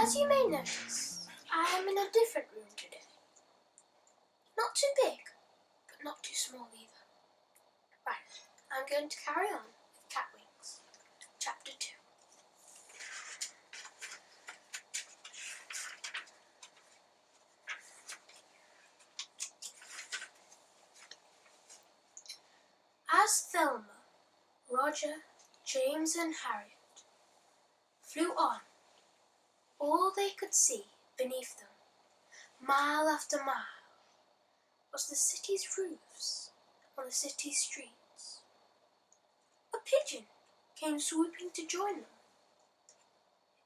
As you may notice, I am in a different room today. Not too big, but not too small either. Right, I'm going to carry on with Catwings, Chapter 2. As Thelma, Roger, James and Harriet flew on, all they could see beneath them, mile after mile, was the city's roofs on the city streets. A pigeon came swooping to join them.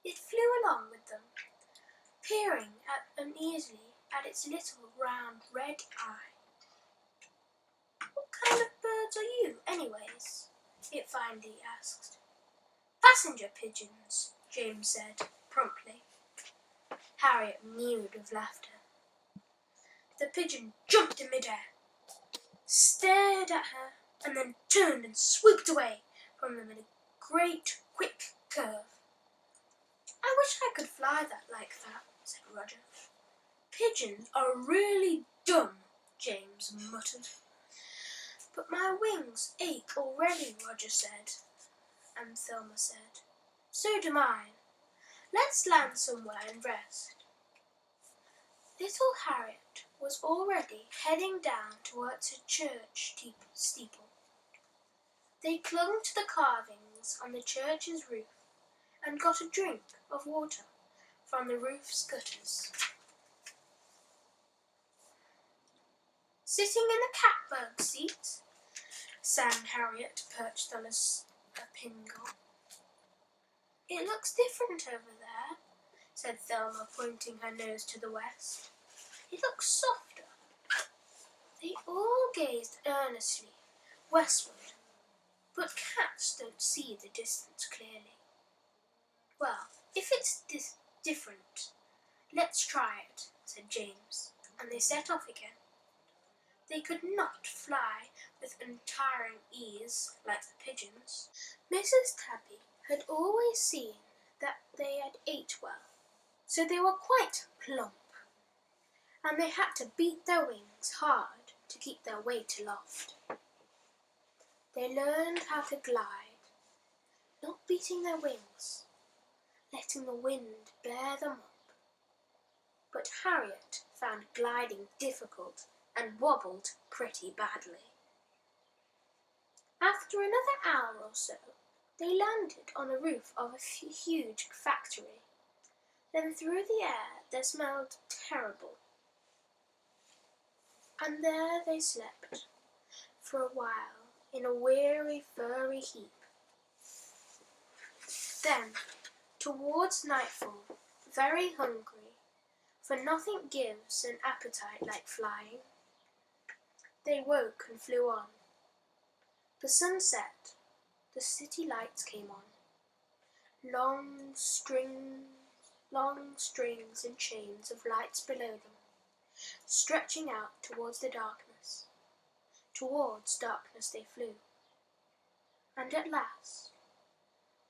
It flew along with them, peering uneasily at its little round red eye. "What kind of birds are you, anyways?" it finally asked. "Passenger pigeons," James said promptly. Harriet mewed with laughter. The pigeon jumped in midair, stared at her, and then turned and swooped away from them in a great quick curve. "I wish I could fly like that," said Roger. "Pigeons are really dumb," James muttered. "But my wings ache already," Roger said, and Thelma said, "So do mine. Let's land somewhere and rest." Little Harriet was already heading down towards her church steeple. They clung to the carvings on the church's roof and got a drink of water from the roof's gutters. "Sitting in the catbird seat," sang Harriet, perched on a pingle. "It looks different over there," said Thelma, pointing her nose to the west. "It looks softer." They all gazed earnestly westward, but cats don't see the distance clearly. "Well, if it's different, let's try it," said James, and they set off again. They could not fly with untiring ease like the pigeons. Mrs. Tabby had always seen that they had ate well, so they were quite plump, and they had to beat their wings hard to keep their weight aloft. They learned how to glide, not beating their wings, letting the wind bear them up. But Harriet found gliding difficult and wobbled pretty badly. After another hour or so, they landed on the roof of a huge factory. Then through the air there smelled terrible, and there they slept for a while in a weary, furry heap. Then, towards nightfall, very hungry, for nothing gives an appetite like flying, they woke and flew on. The sun set, the city lights came on, long strings and chains of lights below them, stretching out towards the darkness. Towards darkness they flew, and at last,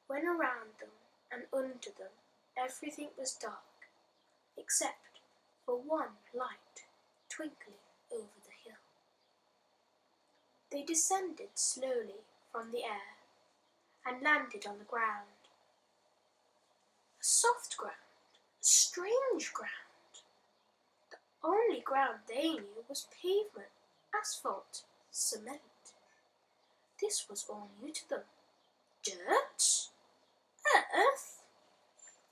when around them and under them everything was dark, except for one light twinkling over the hill. They descended slowly from the air and landed on the ground. A soft ground, a strange ground. The only ground they knew was pavement, asphalt, cement. This was all new to them. Dirt? Earth?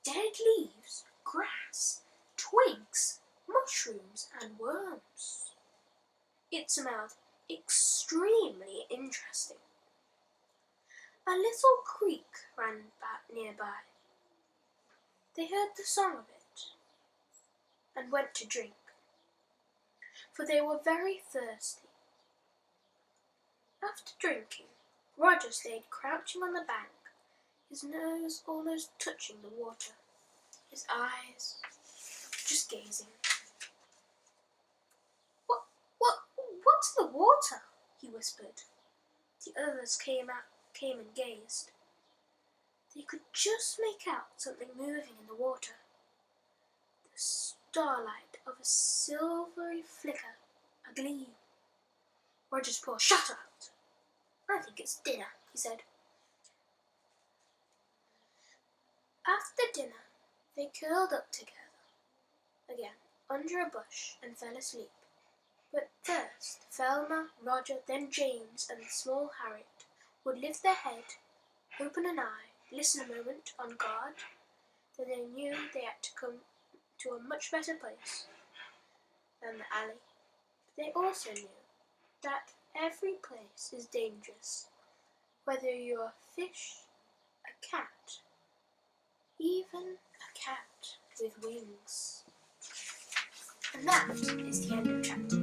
Dead leaves, grass, twigs, mushrooms and worms. It smelled extremely interesting. A little creek ran nearby. They heard the song of it and went to drink, for they were very thirsty. After drinking, Roger stayed crouching on the bank, his nose almost touching the water, his eyes just gazing. What's the water?" he whispered. The others came and gazed. They could just make out something moving in the water. the starlight of a silvery flicker, a gleam. Roger's paw shot out. "I think it's dinner," he said. After dinner, they curled up together again under a bush and fell asleep. But first, Velma, Roger, then James and the small Harriet would lift their head, open an eye, listen a moment, on guard. Then they knew they had to come to a much better place than the alley. But they also knew that every place is dangerous, whether you're a fish, a cat, even a cat with wings. And that is the end of chapter